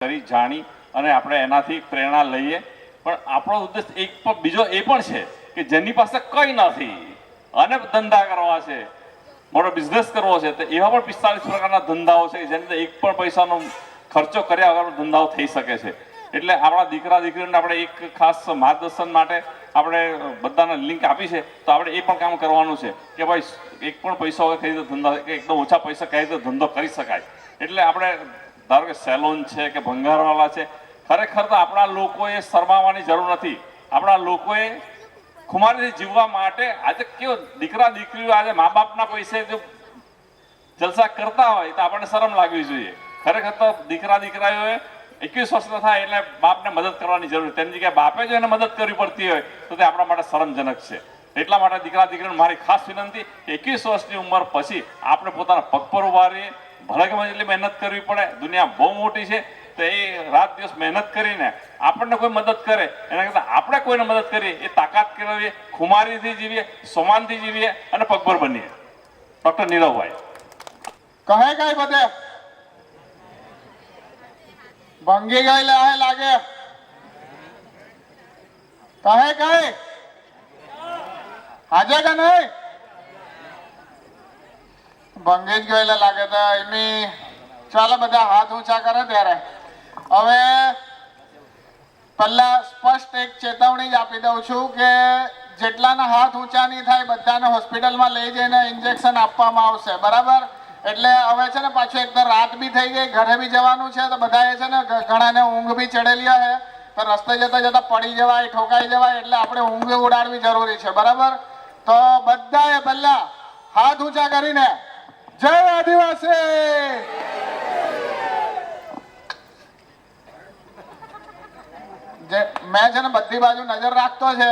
કરી જાણી અને આપણે એનાથી પ્રેરણા લઈએ. પણ આપણો ઉદ્દેશ એક બીજો એ પણ છે કે જેની પાસે કંઈ નથી અને ધંધા કરવા છે, મોટો બિઝનેસ કરવો છે, તો એવા પણ 45 પ્રકારના ધંધાઓ છે જેની અંદર એક પણ પૈસાનો ખર્ચો કર્યા વગર ધંધાઓ થઈ શકે છે. એટલે આપણા દીકરા દીકરીઓને આપણે એક ખાસ માર્ગદર્શન માટે આપણે બધાને લિંક આપી છે. તો આપણે એ પણ કામ કરવાનું છે કે ભાઈ એક પણ પૈસા વગર કઈ રીતે ધંધા, કે એકદમ ઓછા પૈસા કઈ રીતે ધંધો કરી શકાય. એટલે આપણે ધારો કે સેલોન છે કે ભંગારવાળા છે, ખરેખર તો આપણા લોકોએ શરમાવાની જરૂર નથી. આપણા લોકોએ ખુમારીથી જીવવા માટે આજે કેવો દીકરા દીકરીઓ આજે મા બાપના પૈસે જો જલસા કરતા હોય તો આપણને શરમ લાગવી જોઈએ. ખરેખર તો દીકરા દીકરાઓએ 21 વર્ષના થાય એટલે બાપને મદદ કરવાની જરૂર. તેની જગ્યાએ બાપે જો એને મદદ કરવી પડતી હોય તો તે આપણા માટે શરમજનક છે. એટલા માટે દીકરા દીકરીઓને મારી ખાસ વિનંતી કે 21 વર્ષની ઉંમર પછી આપણે પોતાના પગ પર ઉભા રહીએ. ભલે ગમે એટલી મહેનત કરવી પડે, દુનિયા બહુ મોટી છે, તો એ રાત દિવસ મહેનત કરીને આપણને કોઈ મદદ કરે એના કરતાં આપણે કોઈને મદદ કરીએ, એ તાકાત કેળવીએ, ખુમારીથી જીવીએ, સોમાનથી જીવીએ અને પગભર બનીએ. ડૉક્ટર નીરવભાઈ કહે કઈ બધે ભંગી ગઈ લાગે, કહે કઈ આજે કે નહીં ભંગી જ ગયેલા લાગે તો એની. ચાલો બધા હાથ ઊંચા કરે. ત્યારે હવે પહેલા સ્પષ્ટ એક ચેતવણી જ આપી દઉં છું કે જેટલાના હાથ ઊંચા નહીં થાય બધાને હોસ્પિટલમાં લઈ જઈને ઇન્જેક્શન આપવામાં આવશે, બરાબર? એટલે હવે છે ને પાછું એકદમ રાત બી થઈ ગઈ, ઘરે બી જવાનું છે, તો બધાએ છે ને ઘણાને ઊંઘ બી ચડેલી છે, તો રસ્તે જતા જતા પડી જવાય, ઠોકાઈ જવાય, એટલે આપણે ઊંઘ ઉડાડવી જરૂરી છે, બરાબર? તો બધાએ પહેલા હાથ ઊંચા કરીને જય આદિવાસી. મેં છે ને બધી બાજુ નજર રાખતો છે,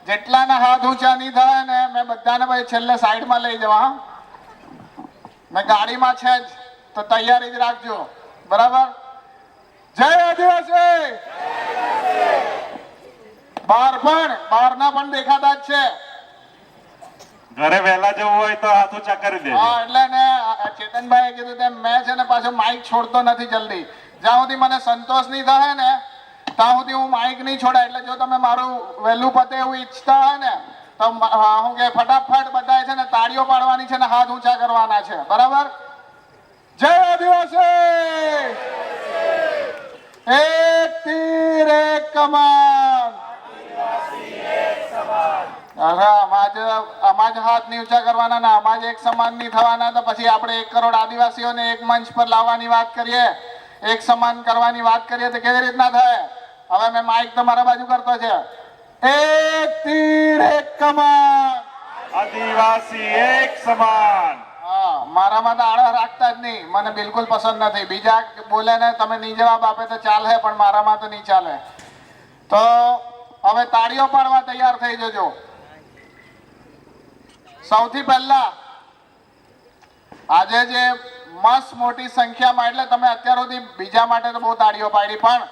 જેટલાના હાથ ઊંચા નહીં થાય ને મેં બધાને ભાઈ છેલ્લે સાઈડમાં લઈ જવા. મેં ગાડીમાં છે જ, તો તૈયારી જ રાખજો, બરાબર? જય આદિવાસી. બહારના પણ દેખાતા જ છે. ઘરે વહેલા જવું હોય તો હાથ ઊંચા કરી દેજો. હા, એટલે ને ચેતનભાઈએ કીધું તેમ મેં છે ને પાછો માઇક છોડતો નથી જલ્દી. જ્યાં સુધી મને સંતોષ નહીં થાય ને ત્યાં સુધી હું માઇક નહીં છોડાય. એટલે જો તમે મારું વહેલું પતે એવું ઈચ્છતા હોય ને તો હું કે ફટાફટ બધાએ છે ને તાળીઓ પાડવાની છે ને હાથ ઊંચા કરવાના છે, બરાબર? જય આદિવાસી. એક તીર એક કમાન. અમાજ હાથ નહીં ઊંચા કરવાના ને અમાજ એક સમાન નહીં થવાના. તો પછી આપણે 1 કરોડ આદિવાસીઓને એક મંચ પર લાવવાની વાત કરીએ, એક સમાન કરવાની વાત કરીએ તો કેવી રીતના થાય? હવે મેં માઇક તમારા બાજુ કરતો છે. એક તીર એક કમાન, આદિવાસી એક સમાન. હા, મારામાં તો આળસ રાખતા જ નહીં, મને બિલકુલ પસંદ નથી. બીજા બોલે ને તમે નહીં જવાબ આપે તો ચાલે, પણ મારામાં તો નહીં ચાલે. તો હવે તાળીઓ પાડવા તૈયાર થઈ જજો. સૌથી પહેલા આજે જે મસ્ત મોટી સંખ્યામાં, એટલે તમે અત્યાર સુધી બીજા માટે તો બહુ તાળીઓ પાડી, પણ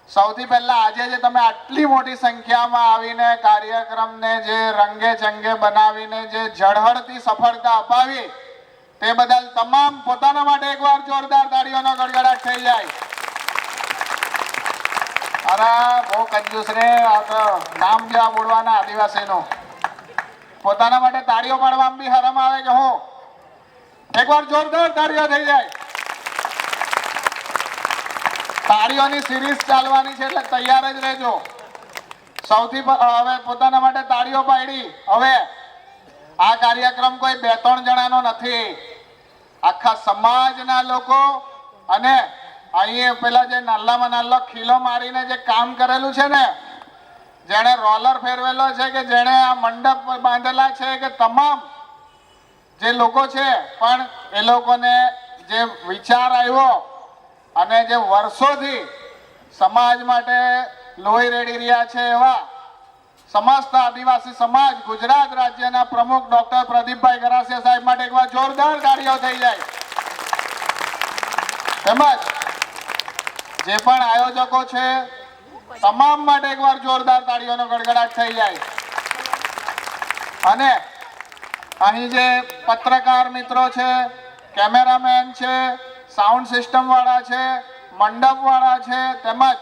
સૌથી પહેલા આજે જે તમે આટલી મોટી સંખ્યામાં આવીને કાર્યક્રમને જે રંગે ચંગે બનાવીને જે ઝળહળતી સફળતા અપાવી તે બદલ તમામ પોતાના માટે એકવાર જોરદાર તાળીઓનો ગડગડાટ થઈ જાય. અરે બહુ કંજૂસ રે, આ તો નામ જેવા બોલવાના આદિવાસીનું. પોતાના માટે તાળીઓ પાડવામાં બી હરમ આવે કે હું એકવાર જોરદાર તાળીઓ થઈ જાય. તાળીઓની સિરીઝ ચાલવાની છે એટલે તૈયાર જ રહેજો. સૌથી હવે પોતાના માટે તાળીઓ પાડી. હવે આ કાર્યક્રમ કોઈ 2-3 જણાનો નથી, આખા સમાજના લોકો. અને અહીં પેલા જે નાલ્લામાં નાલ્લો ખીલો મારીને જે કામ કરેલું છે ને, જેણે રોલર ફેરવેલો છે, કે જેણે આ મંડપ બાંધેલા છે, કે તમામ જે લોકો છે, પણ એ લોકોને જે વિચાર આવ્યો અને જે વર્ષોથી સમાજ માટે લોહી રેડી રહ્યા છે એવા સમસ્ત આદિવાસી સમાજ ગુજરાત રાજ્યના પ્રમુખ ડોક્ટર પ્રદીપભાઈ ગરાસિયા સાહેબ માટે એકવાર જોરદાર તાળીઓ થઈ જાય. તેમજ જે પણ આયોજકો છે તમામ માટે એકવાર જોરદાર તાળીઓનો ગડગડાટ થઈ જાય. અને અહીં જે પત્રકાર મિત્રો છે, કેમેરામેન છે, સાઉન્ડ સિસ્ટમ વાળા છે, મંડપવાળા છે તેમજ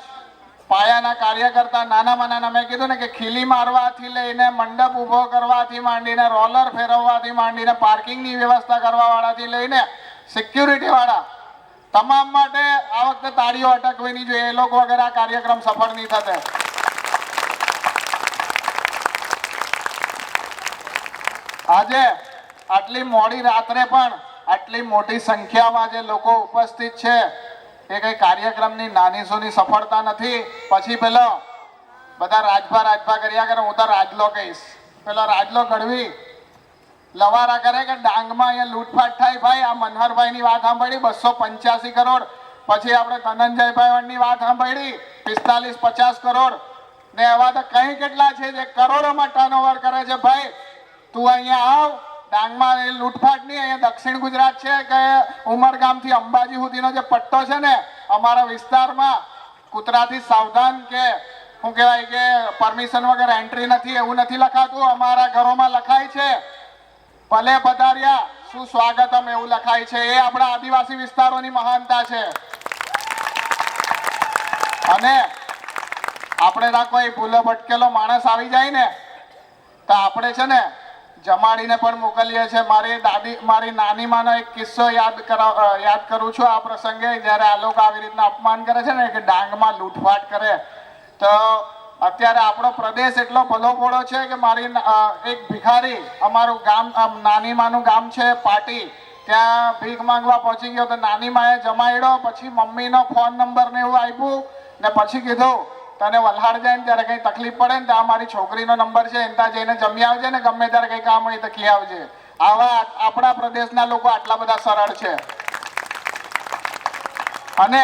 પાયાના કાર્યકર્તા નાનામાં નાના, મેં કીધું ને કે ખીલી મારવાથી લઈને મંડપ ઊભો કરવાથી માંડીને રોલર ફેરવવાથી માંડીને પાર્કિંગની વ્યવસ્થા કરવા વાળાથી લઈને સિક્યુરિટી વાળા તમામ માટે આ વખતે તાળીઓ અટકવી નહીં જોઈએ. એ લોકો વગર આ કાર્યક્રમ સફળ નહીં થશે. આજે આટલી મોડી રાત્રે પણ આટલી મોટી સંખ્યામાં જે લોકો ઉપસ્થિત છે એ કઈ કાર્યક્રમની નાની સૂની સફળતા નથી. પછી પેલો બધા રાજભા કર્યા કરે, હું તો રાજલો કહીશ. પેલો રાજલો ગઢવી લવારા કરે કે ડાંગમાં અહીંયા લૂંટફાટ થાય. ભાઈ આ મનહરભાઈ ની વાત સાંભળી 285 કરોડ, પછી આપણે ધનંજયભાઈ ની વાત સાંભળી 45-50 કરોડ ને એવા તો કઈ કેટલા છે જે કરોડોમાં ટર્નઓવર કરે છે. ભાઈ તું અહીંયા આવ. ડાંગમાં એ લૂંટફાટ નહીં, અહીંયા દક્ષિણ ગુજરાત છે કે ઉમરગામ થી અંબાજી સુધીનો જે પટ્ટો છે ને અમારા વિસ્તારમાં, કૂતરાથી સાવધાન કે શું કહેવાય કે પરમિશન વગર એન્ટ્રી નથી એવું નથી લખાતું. અમારા ઘરોમાં લખાય છે ભલે પધાર્યા શું સ્વાગતમ એવું લખાય છે. એ આપણા આદિવાસી વિસ્તારોની મહાનતા છે. અને આપણે ત્યાં કોઈ ભૂલો ભટકેલો માણસ આવી જાય ને તો આપણે છે ને જમાડીને પણ મોકલીએ છીએ. મારી નાની માનો એક કિસ્સો યાદ કરું છું આ પ્રસંગે, જ્યારે આ લોકો આવી રીતના અપમાન કરે છે ને કે ડાંગમાં લૂંટફાટ કરે. તો અત્યારે આપણો પ્રદેશ એટલો ભલો ભોળો છે કે મારી એક ભિખારી, અમારું ગામ નાની માનું ગામ છે પાટી, ત્યાં ભીખ માંગવા પહોંચી ગયો તો નાની માએ જમાડ્યો. પછી મમ્મીનો ફોન નંબર ને એવું આપ્યું ને પછી કીધું તને વલહાડ જાય ને ત્યારે કઈ તકલીફ પડે ને ત્યાં મારી છોકરીનો નંબર છે, ત્યાં જઈને જમી આવજે ને ગમે ત્યારે કઈ કામ હોય તો કી આવજે. આવા આપણા પ્રદેશના લોકો આટલા બધા સરળ છે. અને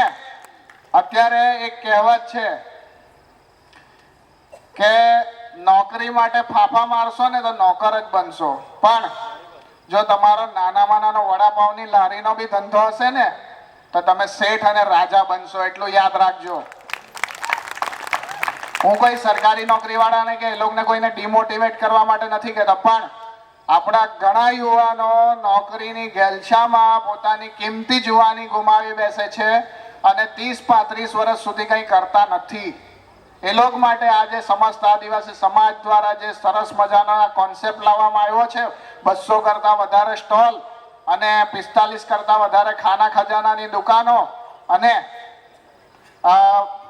અત્યારે એક કહેવત છે કે નોકરી માટે ફાફા મારશો ને તો નોકર જ બનશો, પણ જો તમારો નાનામાં નાનો વડાપાવની લારીનો બી ધંધો હશે ને તો તમે શેઠ અને રાજા બનશો. એટલું યાદ રાખજો. હું કોઈ સરકારી નોકરી વાળાને કે એ લોકોને કોઈને ડિમોટિવેટ કરવા માટે નથી કહેતો, પણ આપણા ઘણા યુવાનો નોકરીની ઘેલછામાં પોતાની કિંમતી જુવાની ગુમાવી બેસે છે અને 30-35 વર્ષ સુધી કંઈ કરતા નથી. એ લોકો માટે આજે સમસ્ત આદિવાસી સમાજ દ્વારા જે સરસ મજાનો કોન્સેપ્ટ લાવવામાં આવ્યો છે, 200 કરતા વધારે સ્ટોલ અને 45 કરતા વધારે ખાના ખજાનાની દુકાનો, અને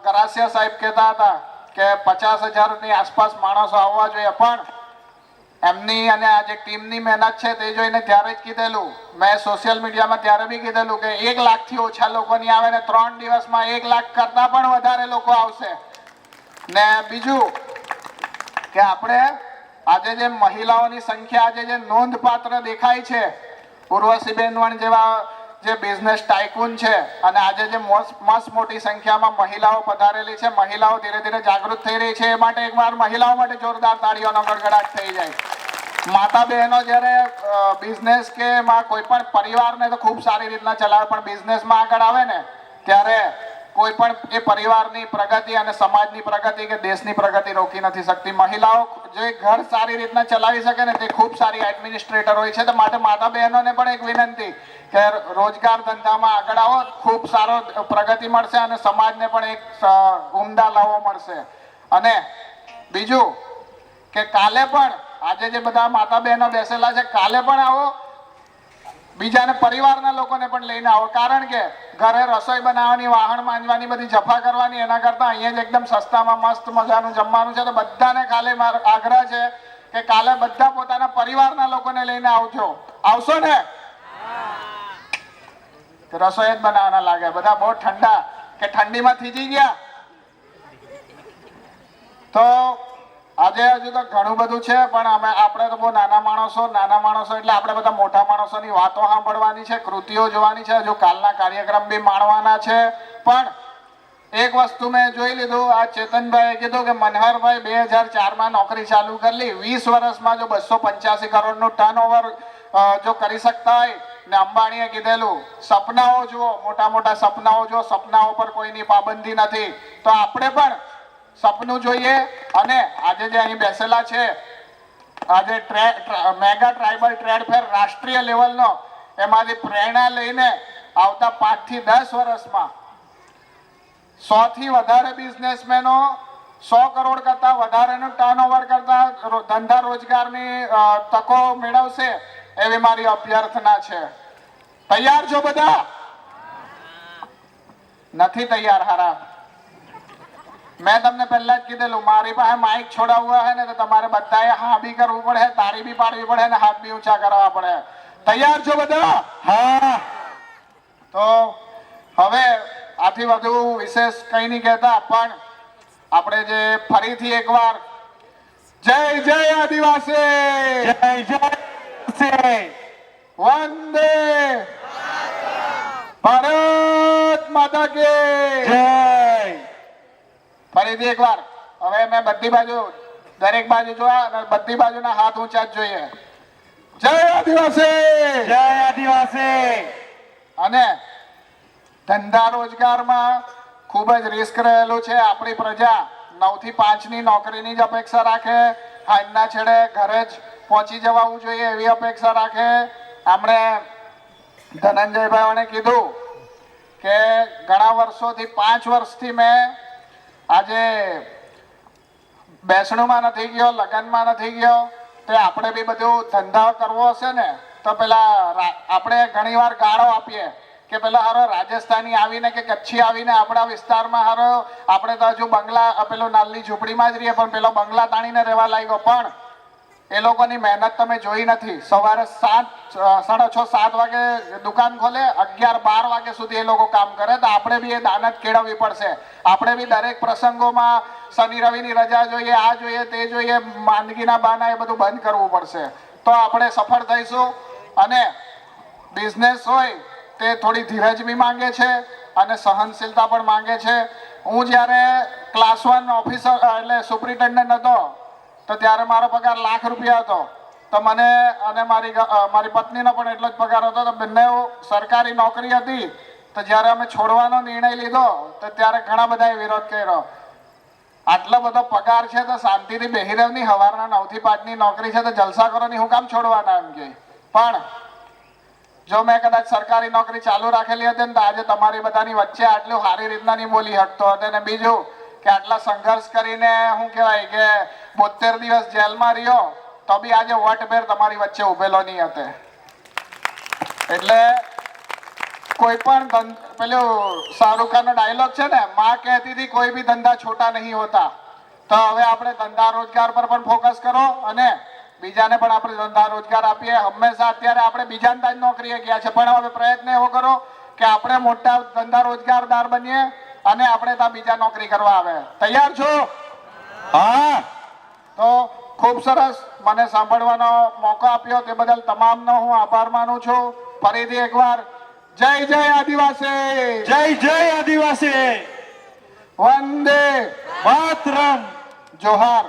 ગરાસિયા સાહેબ કહેતા હતા કે 50,000 ની આસપાસ માણસો આવવા જોઈએ, પણ એમની અને આ જે ટીમની મહેનત છે તે જોઈને ત્યારે જ કીધેલું, મેં સોશિયલ મીડિયામાં ત્યારે બી કીધેલું કે 1 લાખથી ઓછા લોકો નહીં આવે ને 3 દિવસમાં 1 લાખ કરતા પણ વધારે લોકો આવશે. ને બીજું કે આપણે આજે જે મહિલાઓની સંખ્યા આજે જે નોંધપાત્ર દેખાય છે, ઉર્વશીબેન વણ જેવા જે બિઝનેસ ટાઇકૂન છે, અને આજે જે મસ્ત મોટી સંખ્યામાં મહિલાઓ પધારેલી છે, મહિલાઓ ધીરે ધીરે જાગૃત થઈ રહી છે. એ માટે એકવાર મહિલાઓ માટે જોરદાર તાળીઓનો ગડગડાટ થઈ જાય. માતા બહેનો જ્યારે બિઝનેસ કે એમાં કોઈ પણ પરિવારને તો ખૂબ સારી રીતના ચલાવે, પણ બિઝનેસમાં આગળ આવે ને ત્યારે કોઈ પણ એ પરિવારની પ્રગતિ અને સમાજની પ્રગતિ કે દેશની પ્રગતિ રોકી નથી શકતી. મહિલાઓ જે ઘર સારી રીતના ચલાવી શકે ને તે ખૂબ સારી એડમિનિસ્ટ્રેટર હોય છે. તો માટે માતા બહેનોને પણ એક વિનંતી કે રોજગાર ધંધામાં આગળ આવો, ખૂબ સારો પ્રગતિ મળશે અને સમાજને પણ એક ઉમદા લાવો મળશે. અને બીજું કે કાલે પણ આજે જે બધા માતા બહેનો બેસેલા છે, કાલે પણ આવો, બીજાને પરિવારના લોકોને પણ લઈને આવો. કારણ કે ઘરે રસોઈ બનાવવાની, વાહણ માંજવાની, બધી જફા કરવાની એના કરતા અહીંયા જ એકદમ સસ્તામાં મસ્ત મજાનું જમવાનું છે. તો બધાને કાલે મારો આગ્રહ છે કે કાલે બધા પોતાના પરિવારના લોકોને લઈને આવજો. આવશો ને? રસોઈ જ બનાવવાના લાગે બધા, બહુ ઠંડા કે ઠંડીમાં થીજી ગયા. તો આજે હજુ તો ઘણું બધું છે, પણ આપણે તો બહુ નાના માણસો એટલે આપણે બધા મોટા માણસોની વાતો સાંભળવાની છે, કૃતિઓ જોવાની છે, હજુ કાલના કાર્યક્રમ બી માણવાના છે. પણ એક વસ્તુ મેં જોઈ લીધું, આ ચેતનભાઈએ કીધું કે મનહરભાઈ 2004માં નોકરી ચાલુ કરી, 20 વર્ષમાં જો 285 કરોડનું ટર્નઓવર જો કરી શકતા હોય ને અંબાણીએ કીધેલું સપનાઓ જુઓ, મોટા મોટા સપનાઓ જુઓ, સપનાઓ પર કોઈની પાબંદી નથી. તો આપણે પણ સપનું જોઈએ. અને આજે જે અહીં બેસેલા છે, આજે મેગા ટ્રાઇબલ ટ્રેડ ફેર રાષ્ટ્રીય લેવલનો, એમાંથી પ્રેરણા લઈને આવતા 5 થી 10 વર્ષમાં 100 થી વધારે બિઝનેસમેનો 100 કરોડ કરતા વધારેનું ટર્નઓવર કરતા ધંધા રોજગારની તકો મેળવશે એવી મારી અભ્યર્થના છે. તૈયાર છો બધા? નથી તૈયાર? હારા. મેં તમને પહેલા જ કીધેલું, મારી પાસે માઇક છોડાવવા હોય ને તો તમારે બધાએ હા બી કરવું પડે, તાળી બી પાડવી પડે અને હાથ બી ઊંચા કરવા પડે. તૈયાર છો બધા? હા. તો હવે આથી વધુ વિશેષ કંઈ નહીં કહેતા, પણ આપણે જે ફરીથી એકવાર જય જય આદિવાસી, જય જય વંદે ભારત માતા કી જય. ફરીથી એકવાર. હવે મેં બધી બાજુ, દરેક બાજુ જોયા અને બધી બાજુના હાથ ઊંચા જ જોઈએ. જય આદિવાસી, જય આદિવાસી. અને ધંધા રોજગારમાં ખૂબ જ રિસ્ક રહેલું છે. આપણી પ્રજા 9 થી 5 ની નોકરીની જ અપેક્ષા રાખે, હાલના છેડે ઘરે જ પહોંચી જવાનું જોઈએ એવી અપેક્ષા રાખે. આપણે ધનંજયભાઈને કીધું કે ઘણા વર્ષોથી, 5 વર્ષથી મેં આજે બેસણુમાં નથી ગયો, લગ્નમાં નથી ગયો. તે આપણે બી બધું ધંધા કરવો હશે ને તો પેલા આપણે ઘણીવાર ગાળો આપીએ કે પેલા હારો રાજસ્થાની આવીને કે કચ્છી આવીને આપણા વિસ્તારમાં હારો, આપણે તો હજુ બંગલા, પેલો નાલી ઝૂંપડીમાં જ રહીએ, પણ પેલો બંગલા તાણીને રહેવા લાગ્યો. પણ એ લોકોની મહેનત તમે જોઈ નથી. સવારે 6:30 7 વાગે દુકાન ખોલે, 11 12 વાગે સુધી એ લોકો કામ કરે. તો આપણે બી એ દાનત કેળવવી પડશે. આપણે બી દરેક પ્રસંગોમાં શનિ રવિની રજા જોઈએ, આ જોઈએ, તે જોઈએ, માંદગીના બહાના એ બધું બંધ કરવું પડશે. તો આપણે સફળ થઈશું. અને બિઝનેસ હોય તે થોડી ધીરજ બી માંગે છે અને સહનશીલતા પણ માંગે છે. હું જ્યારે ક્લાસ 1 ઓફિસર એટલે સુપરિન્ટેન્ડન્ટ હતો તો ત્યારે મારો પગાર ₹1,00,000 હતો. તો મને અને મારી પત્નીનો પણ એટલો જ પગાર હતો. તો બંને સરકારી નોકરી હતી. તો જ્યારે અમે છોડવાનો નિર્ણય લીધો તો ત્યારે ઘણા બધાએ વિરોધ કર્યો. આટલો બધો પગાર છે તો શાંતિથી બેહી રહેવાની, સવારના 9 થી 5 ની નોકરી છે તો જલસા કરવાની, હું કામ છોડવાના એમ કે. પણ જો મેં કદાચ સરકારી નોકરી ચાલુ રાખેલી હતી ને તો આજે તમારી બધાની વચ્ચે આટલું સારી રીતના નહીં બોલી શકતો હતો. અને બીજું કે આટલા સંઘર્ષ કરીને શું કહેવાય કે 72 દિવસ જેલમાં રહ્યો તો બી આજે વટભેર તમારી વચ્ચે ઉભેલો નહીં હતો. એટલે કોઈ પણ પેલું શાહરુખ ખાનનો ડાયલોગ છે ને, માં કહેતી હતી કોઈ બી ધંધા છોટા નહીં હોતા. તો હવે આપણે ધંધા રોજગાર પર પણ ફોકસ કરો અને બીજાને પણ આપણે ધંધા રોજગાર આપીએ. હંમેશા અત્યારે આપણે બીજાને ત્યાં નોકરીએ ગયા છે, પણ હવે પ્રયત્ન એવો કરો કે આપણે મોટા ધંધા રોજગારદાર બનીએ અને આપણે ત્યાં બીજા નોકરી કરવા આવે. તૈયાર છો? હા. તો ખૂબ સરસ, મને સાંભળવાનો મોકો આપ્યો તે બદલ તમામનો હું આભાર માનું છું. ફરીથી એકવાર જય જય આદિવાસી, જય જય આદિવાસી. વંદે માતરમ. જોહાર.